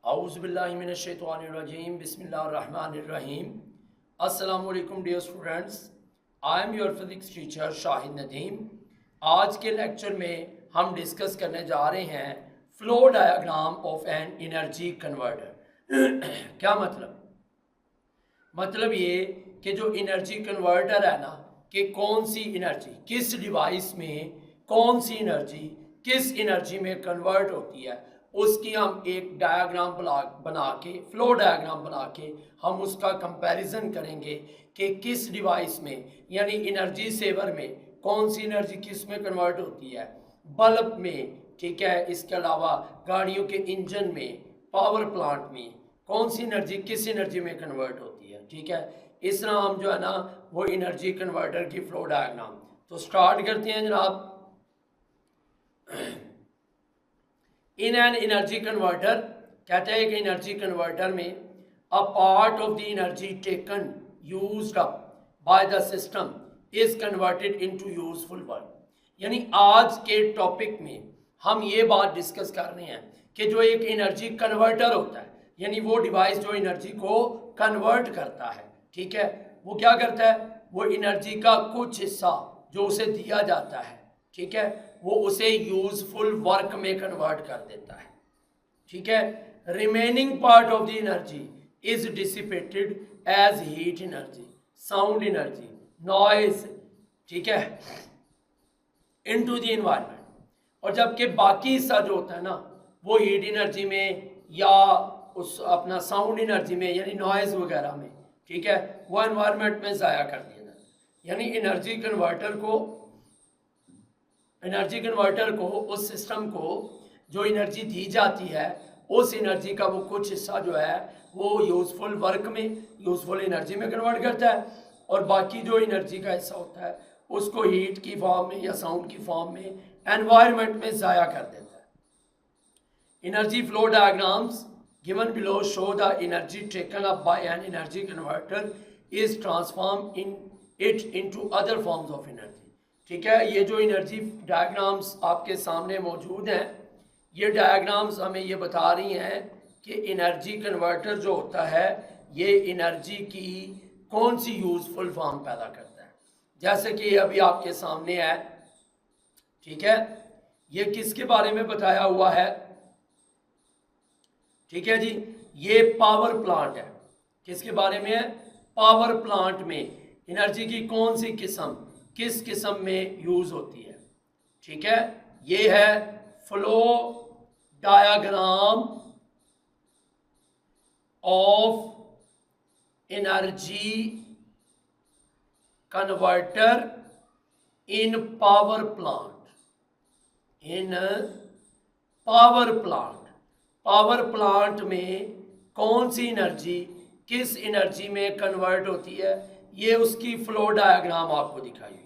Auzubillahiminash-shaytanir-rajim. Bismillahir-rahmanir-rahim. Assalamu alaikum dear students. I am your physics teacher Shahid Nadeem. आज के lecture में हम डिस्कस करने जा रहे हैं flow diagram of an energy converter. क्या मतलब ये कि जो एनर्जी कन्वर्टर है ना, कि कौन सी एनर्जी किस डिवाइस में कौन सी एनर्जी किस एनर्जी में कन्वर्ट होती है, उसकी हम एक डायग्राम बना के फ्लो डायग्राम बना के हम उसका कंपैरिजन करेंगे कि किस डिवाइस में यानी एनर्जी सेवर में कौन सी एनर्जी किस में कन्वर्ट होती है, बल्ब में, ठीक है, इसके अलावा गाड़ियों के इंजन में, पावर प्लांट में कौन सी एनर्जी किस एनर्जी में कन्वर्ट होती है. ठीक है, इस तरह हम जो है ना वो एनर्जी कन्वर्टर की फ्लो डायग्राम तो स्टार्ट करते हैं जनाब. इन एन एनर्जी कन्वर्टर कहते हैं कि एनर्जी कन्वर्टर में a part of the energy taken used up by the system is converted into useful work. यानी आज के टॉपिक में हम ये बात डिस्कस कर रहे हैं कि जो एक एनर्जी कन्वर्टर होता है, यानी वो डिवाइस जो एनर्जी को कन्वर्ट करता है, ठीक है, वो क्या करता है, वो एनर्जी का कुछ हिस्सा जो उसे दिया जाता है, ठीक है, वो उसे यूजफुल वर्क में कन्वर्ट कर देता है. ठीक है, remaining part of the energy is dissipated as heat energy, sound energy, noise, ठीक है, इनटू द एनवायरनमेंट. और जबकि बाकी हिस्सा जो होता है ना वो हीट एनर्जी में या उस अपना साउंड एनर्जी में यानी नॉइज वगैरह में, ठीक है, वो एनवायरनमेंट में ज़ाया कर दिया जाता है. यानी एनर्जी कन्वर्टर को उस सिस्टम को जो एनर्जी दी जाती है उस एनर्जी का वो कुछ हिस्सा जो है वो यूज़फुल वर्क में यूज़फुल एनर्जी में कन्वर्ट करता है और बाकी जो एनर्जी का हिस्सा होता है उसको हीट की फॉर्म में या साउंड की फॉर्म में एनवायरनमेंट में ज़ाया कर देता है. Energy flow diagrams given below show the energy taken up by an energy converter is transformed into other forms of energy. ठीक है, ये जो एनर्जी डायग्राम्स आपके सामने मौजूद हैं, ये डायग्राम्स हमें ये बता रही हैं कि एनर्जी कन्वर्टर जो होता है ये एनर्जी की कौन सी यूज़फुल फॉर्म पैदा करता है. जैसे कि अभी आपके सामने है, ठीक है, ये किसके बारे में बताया हुआ है, ठीक है जी, ये पावर प्लांट है. किसके बारे में है, पावर प्लांट में एनर्जी की कौन सी किस्म किस किस्म में यूज होती है. ठीक है, ये है flow diagram of energy converter in power plant. Power plant में कौन सी एनर्जी किस एनर्जी में कन्वर्ट होती है, ये उसकी फ्लो डायग्राम आपको दिखाई हुई है.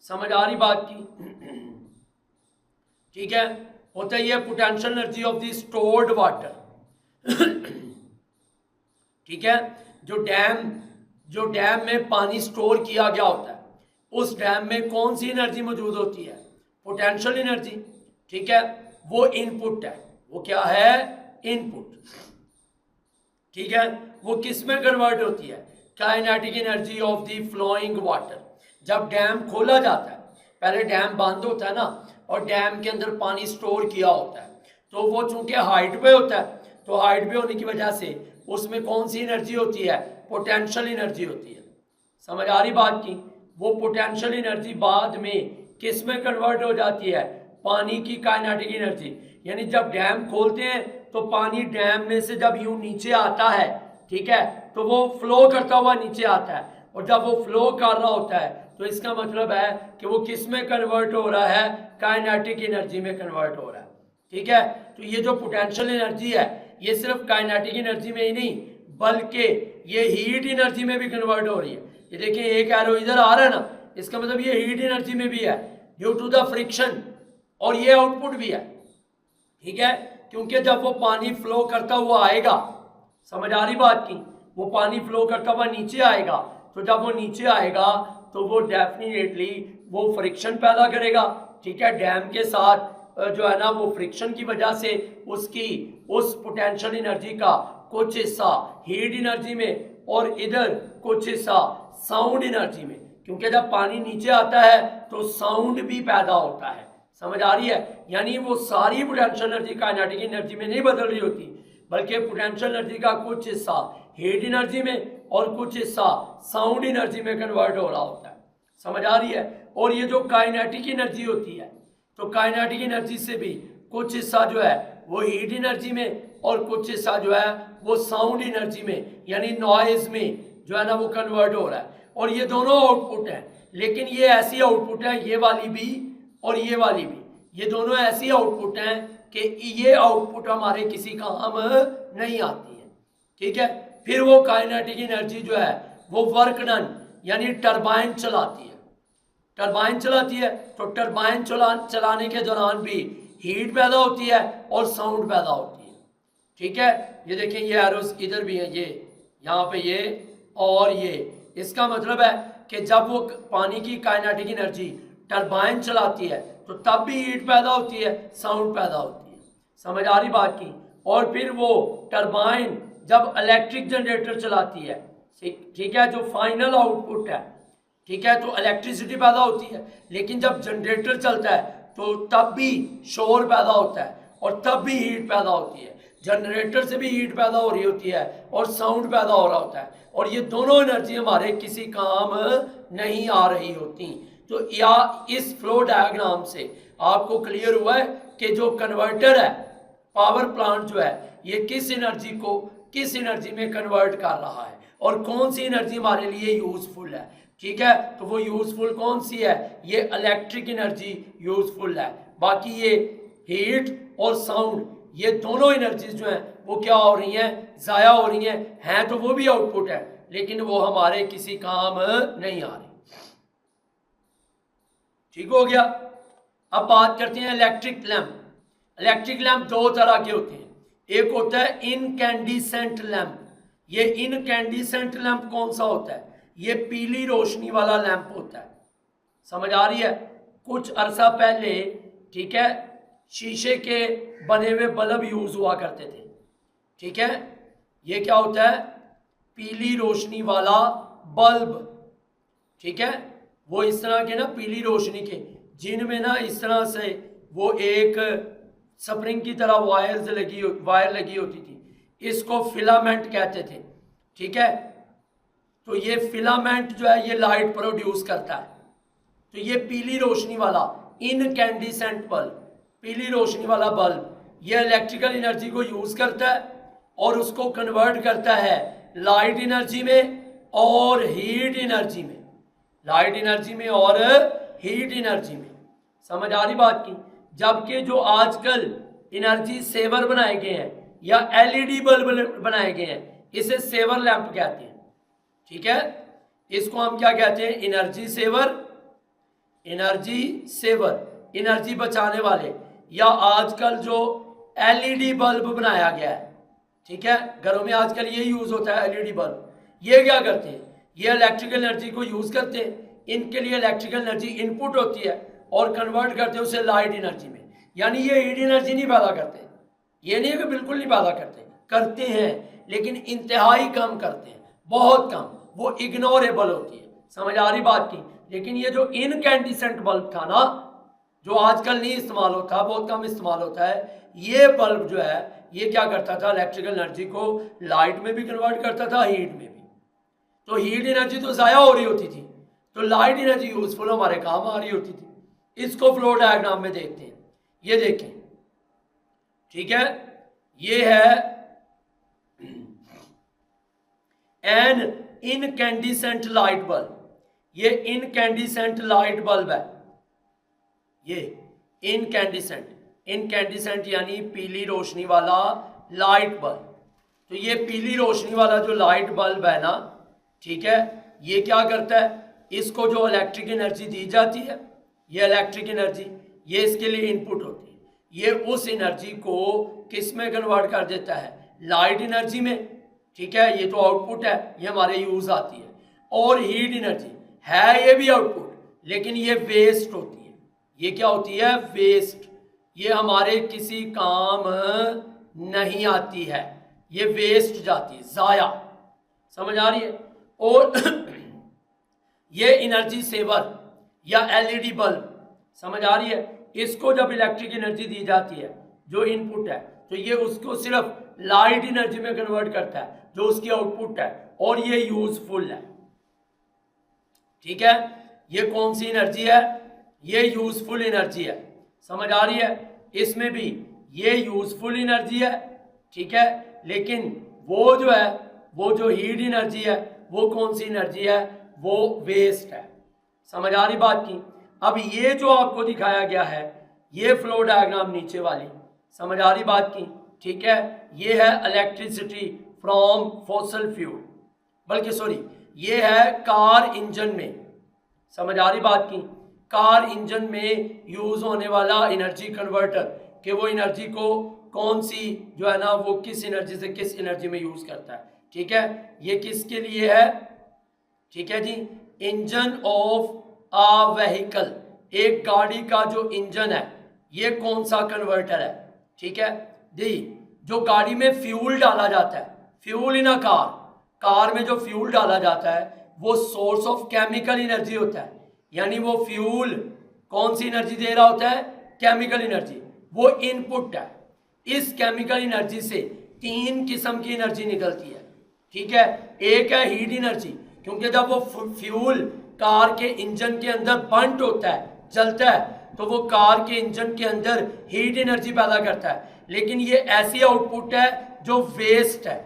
समझ आ रही बात की? ठीक है, होता है ये potential energy of the stored water. ठीक है, जो डैम में पानी स्टोर किया गया होता है उस डैम में कौन सी एनर्जी मौजूद होती है, पोटेंशियल एनर्जी. ठीक है, वो इनपुट है, वो क्या है, इनपुट. ठीक है, वो किस में कन्वर्ट होती है, kinetic energy of the flowing water. जब डैम खोला जाता है, पहले डैम बंद होता है ना और डैम के अंदर पानी स्टोर किया होता है, तो वो चूंकि हाइट पे होता है तो हाइट पे होने की वजह से उसमें कौन सी एनर्जी होती है, पोटेंशियल एनर्जी होती है. समझ आ रही बात की? वो पोटेंशियल एनर्जी बाद में किस में कन्वर्ट हो जाती है, पानी की काइनेटिक एनर्जी. यानी जब डैम खोलते हैं तो पानी डैम में से जब यूं नीचे आता है, ठीक है, तो वो फ्लो करता हुआ नीचे आता है और जब वो फ्लो कर रहा होता है तो इसका मतलब है कि वो किस में कन्वर्ट हो रहा है, काइनेटिक एनर्जी में कन्वर्ट हो रहा है. ठीक है, तो ये जो पोटेंशियल एनर्जी है ये सिर्फ काइनेटिक एनर्जी में ही नहीं बल्कि ये हीट एनर्जी में भी कन्वर्ट हो रही है. ये देखिए एक एरो इधर आ रहा है ना, इसका मतलब ये हीट एनर्जी में भी है ड्यू टू द फ्रिक्शन, और ये आउटपुट भी है. ठीक है, क्योंकि जब वो पानी फ्लो करता हुआ आएगा, समझ आ रही बात की, वो पानी फ्लो करता हुआ नीचे आएगा, तो जब वो नीचे आएगा तो वो डेफिनेटली वो फ्रिक्शन पैदा करेगा. ठीक है, डैम के साथ जो है ना वो फ्रिक्शन की वजह से उसकी उस पोटेंशियल एनर्जी का कुछ हिस्सा हीट एनर्जी में और इधर कुछ हिस्सा साउंड एनर्जी में, क्योंकि जब पानी नीचे आता है तो साउंड भी पैदा होता है। समझ आ रही है? यानी वो सारी पोटेंशियल एनर्जी काइनेटिक एनर्जी में नहीं बदल रही होती, बल्कि पोटेंशियल एनर्जी का कुछ हिस्सा हीट एनर्जी में और कुछ हिस्सा साउंड एनर्जी में कन्वर्ट हो रहा होता है। समझ आ रही है? और ये जो काइनेटिक एनर्जी होती है, तो काइनेटिक एनर्जी से भी कुछ हिस्सा जो है वो हीट एनर्जी में और कुछ हिस्सा जो है वो साउंड एनर्जी में यानी नॉइज में जो है ना वो कन्वर्ट हो रहा है। और ये दोनों आउटपुट हैं, लेकिन ये ऐसी आउटपुट है, ये वाली भी और ये वाली भी, ये दोनों ऐसी आउटपुट हैं कि ये आउटपुट हमारे किसी काम नहीं आती है। ठीक है? फिर वो काइनेटिक एनर्जी जो है वो वर्क डन यानी टरबाइन चलाती है। टरबाइन चलाती है तो टरबाइन चलाने के दौरान भी हीट पैदा होती है और साउंड पैदा होती है। ठीक है? ये देखें, ये एरोस इधर भी है, ये यहाँ पे ये और ये। इसका मतलब है कि जब वो पानी की काइनेटिक एनर्जी टरबाइन चलाती है तो तब भी हीट पैदा होती है, साउंड पैदा होती है। समझ आ रही बात की? और फिर वो टरबाइन जब इलेक्ट्रिक जनरेटर चलाती है, ठीक है, जो फाइनल आउटपुट है, ठीक है, तो इलेक्ट्रिसिटी पैदा होती है। लेकिन जब जनरेटर चलता है तो तब भी शोर पैदा होता है और तब भी हीट पैदा होती है। जनरेटर से भी हीट पैदा हो रही होती है और साउंड पैदा हो रहा होता है, और ये दोनों एनर्जी हमारे किसी काम नहीं आ रही होती। तो या इस फ्लो डायग्राम से आपको क्लियर हुआ है कि जो कन्वर्टर है, पावर प्लांट जो है, ये किस एनर्जी को किस एनर्जी में कन्वर्ट कर रहा है और कौन सी एनर्जी हमारे लिए यूजफुल है। ठीक है? तो वो यूजफुल कौन सी है? ये इलेक्ट्रिक एनर्जी यूजफुल है। बाकी ये हीट और साउंड, ये दोनों एनर्जीज जो हैं वो क्या हो रही हैं? ज़ाया हो रही हैं तो वो भी आउटपुट है, लेकिन वो हमारे किसी काम नहीं आ रही। ठीक हो गया? अब बात करते हैं इलेक्ट्रिक लैंप। इलेक्ट्रिक लैंप दो तरह के होते हैं। एक होता है इनकैंडिसेंट लैंप। ये इनकैंडिसेंट लैंप कौन सा होता है? ये पीली रोशनी वाला लैंप होता है। समझ आ रही है? कुछ अरसा पहले, ठीक है, शीशे के बने हुए बल्ब यूज हुआ करते थे। ठीक है? ये क्या होता है? पीली रोशनी वाला बल्ब। ठीक है? वो इस तरह के ना पीली रोशनी के, जिनमें ना इस तरह से वो एक स्प्रिंग की तरह वायर लगी होती थी। इसको फिलामेंट कहते थे। ठीक है? तो ये फिलामेंट जो है ये लाइट प्रोड्यूस करता है। तो ये पीली रोशनी वाला इनकैंडिसेंट बल्ब, पीली रोशनी वाला बल्ब, ये इलेक्ट्रिकल एनर्जी को यूज करता है और उसको कन्वर्ट करता है लाइट एनर्जी में और हीट एनर्जी में। लाइट एनर्जी में और हीट एनर्जी में। समझ आ रही बात की? जबकि जो आजकल एनर्जी सेवर बनाए गए हैं या एलईडी बल्ब बनाए गए हैं, इसे सेवर लैंप कहते हैं। ठीक है? इसको हम क्या कहते हैं? Energy saver, energy saver, energy बचाने वाले। या आजकल जो एलईडी बल्ब बनाया गया है, ठीक है, घरों में आजकल ये यूज होता है एलईडी बल्ब। ये क्या करते हैं? ये इलेक्ट्रिकल एनर्जी को यूज करते हैं। इनके लिए इलेक्ट्रिकल एनर्जी इनपुट होती है और कन्वर्ट करते हैं उसे लाइट एनर्जी में। यानी ये हीट एनर्जी नहीं पैदा करते। ये नहीं है कि बिल्कुल नहीं पैदा करते हैं, लेकिन इंतहाई कम करते हैं, बहुत कम, वो इग्नोरेबल होती है। समझ आ रही बात की? लेकिन ये जो इनकैंडिसेंट बल्ब था ना, जो आजकल नहीं इस्तेमाल होता, बहुत कम इस्तेमाल होता है, ये बल्ब जो है ये क्या करता था? इलेक्ट्रिकल एनर्जी को लाइट में भी कन्वर्ट करता था, हीट में भी। तो हीट एनर्जी तो ज़ाया हो रही होती थी, तो लाइट एनर्जी यूजफुल हमारे काम आ रही होती थी। इसको फ्लो डायग्राम में देखते हैं। ये देखें, ठीक है, ये है एन इनकैंडिसेंट लाइट बल्ब। ये इनकैंडिसेंट लाइट बल्ब है। ये इनकैंडिसेंट यानी पीली रोशनी वाला लाइट बल्ब। तो ये पीली रोशनी वाला जो लाइट बल्ब है ना, ठीक है, ये क्या करता है? इसको जो इलेक्ट्रिक एनर्जी दी जाती है, ये इलेक्ट्रिक एनर्जी, ये इसके लिए इनपुट होती है। ये उस एनर्जी को किस में कन्वर्ट कर देता है? लाइट एनर्जी में। ठीक है? ये तो आउटपुट है, ये हमारे यूज आती है। और हीट एनर्जी है, ये भी आउटपुट, लेकिन ये वेस्ट होती है। ये क्या होती है? वेस्ट। ये हमारे किसी काम नहीं आती है, ये वेस्ट जाती है, ज़ाया। समझ आ रही है? और ये एनर्जी सेवर या एलईडी बल्ब, समझ आ रही है? इसको जब इलेक्ट्रिक एनर्जी दी जाती है, जो इनपुट है, तो ये उसको सिर्फ लाइट एनर्जी में कन्वर्ट करता है, जो उसकी आउटपुट है, और ये यूजफुल है। ठीक है, ये कौन सी एनर्जी है? ये यूजफुल एनर्जी है। समझ आ रही है? इसमें भी ये यूजफुल एनर्जी है, ठीक है, लेकिन वो जो है, वो जो हीट एनर्जी है, वो कौन सी एनर्जी है? वो वेस्ट है। समझ आ रही बात की? अब ये जो आपको दिखाया गया है, ये फ्लो डायग्राम नीचे वाली, समझ आ रही बात की? ठीक है, ये है इलेक्ट्रिसिटी फ्रॉम फॉसिल फ्यूल, बल्कि सॉरी, ये है कार इंजन में। समझ आ रही बात की? कार इंजन में यूज होने वाला एनर्जी कन्वर्टर, कि वो एनर्जी को कौन सी जो है ना, वो किस एनर्जी से किस एनर्जी में यूज करता है। ठीक है, ये किसके लिए है? ठीक है जी, इंजन ऑफ आ व्हीकल, एक गाड़ी का जो इंजन है, ये कौन सा कन्वर्टर है? ठीक है जी, जो गाड़ी में फ्यूल डाला जाता है, fuel in a car, car में जो फ्यूल डाला जाता है, वो सोर्स ऑफ केमिकल एनर्जी होता है। यानी वो फ्यूल कौन सी एनर्जी दे रहा होता है? केमिकल एनर्जी, वो इनपुट है। इस केमिकल एनर्जी से तीन किस्म की एनर्जी निकलती है। ठीक है, एक है हीट एनर्जी, क्योंकि जब वो फ्यूल कार के इंजन के अंदर बर्न्ट होता है, जलता है, तो वो कार के इंजन के अंदर हीट एनर्जी पैदा करता है। लेकिन ये ऐसी आउटपुट है जो वेस्ट है।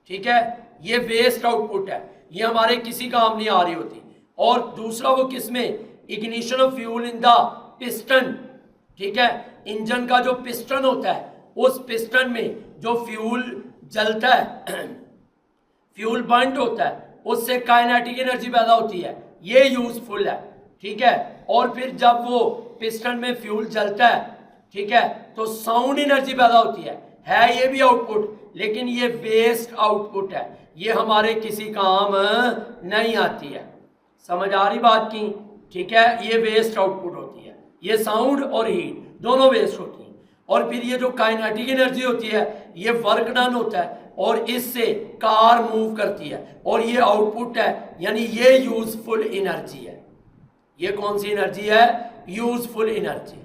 ठीक है, ये वेस्ट आउटपुट है, ये हमारे किसी काम नहीं आ रही होती। और दूसरा वो किसमें? Ignition of fuel in the piston. ठीक है, इंजन का जो पिस्टन होता है, उस पिस्टन में जो फ्यूल जलता है, फ्यूल बर्न्ट होता है, उससे काइनेटिक एनर्जी पैदा होती है, ये यूजफुल है। ठीक है, और फिर जब वो पिस्टन में फ्यूल जलता है, ठीक है, तो साउंड एनर्जी पैदा होती है ये भी आउटपुट, लेकिन ये वेस्ट आउटपुट है, ये हमारे किसी काम नहीं आती है। समझ आ रही बात की? ठीक है, ये वेस्ट आउटपुट होती है, ये साउंड और हीट दोनों वेस्ट होती हैं। और फिर ये जो काइनेटिक एनर्जी होती है, ये वर्क डन होता है, और इससे कार मूव करती है, और ये आउटपुट है, यानी ये यूजफुल एनर्जी है। ये कौन सी एनर्जी है? Useful energy.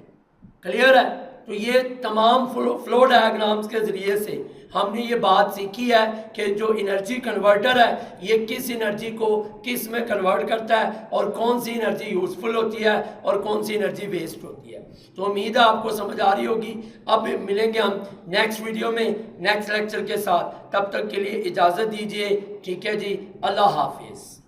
क्लियर है? तो ये तमाम फ्लो डायग्राम्स के जरिए से हमने ये बात सीखी है कि जो एनर्जी कन्वर्टर है, ये किस एनर्जी को किस में कन्वर्ट करता है, और कौन सी एनर्जी यूजफुल होती है और कौन सी एनर्जी वेस्ट होती है। तो उम्मीद है आपको समझ आ रही होगी। अब मिलेंगे हम नेक्स्ट वीडियो में नेक्स्ट लेक्चर के साथ, तब तक के लिए इजाज़त दीजिए। ठीक है जी, अल्लाह हाफिज़।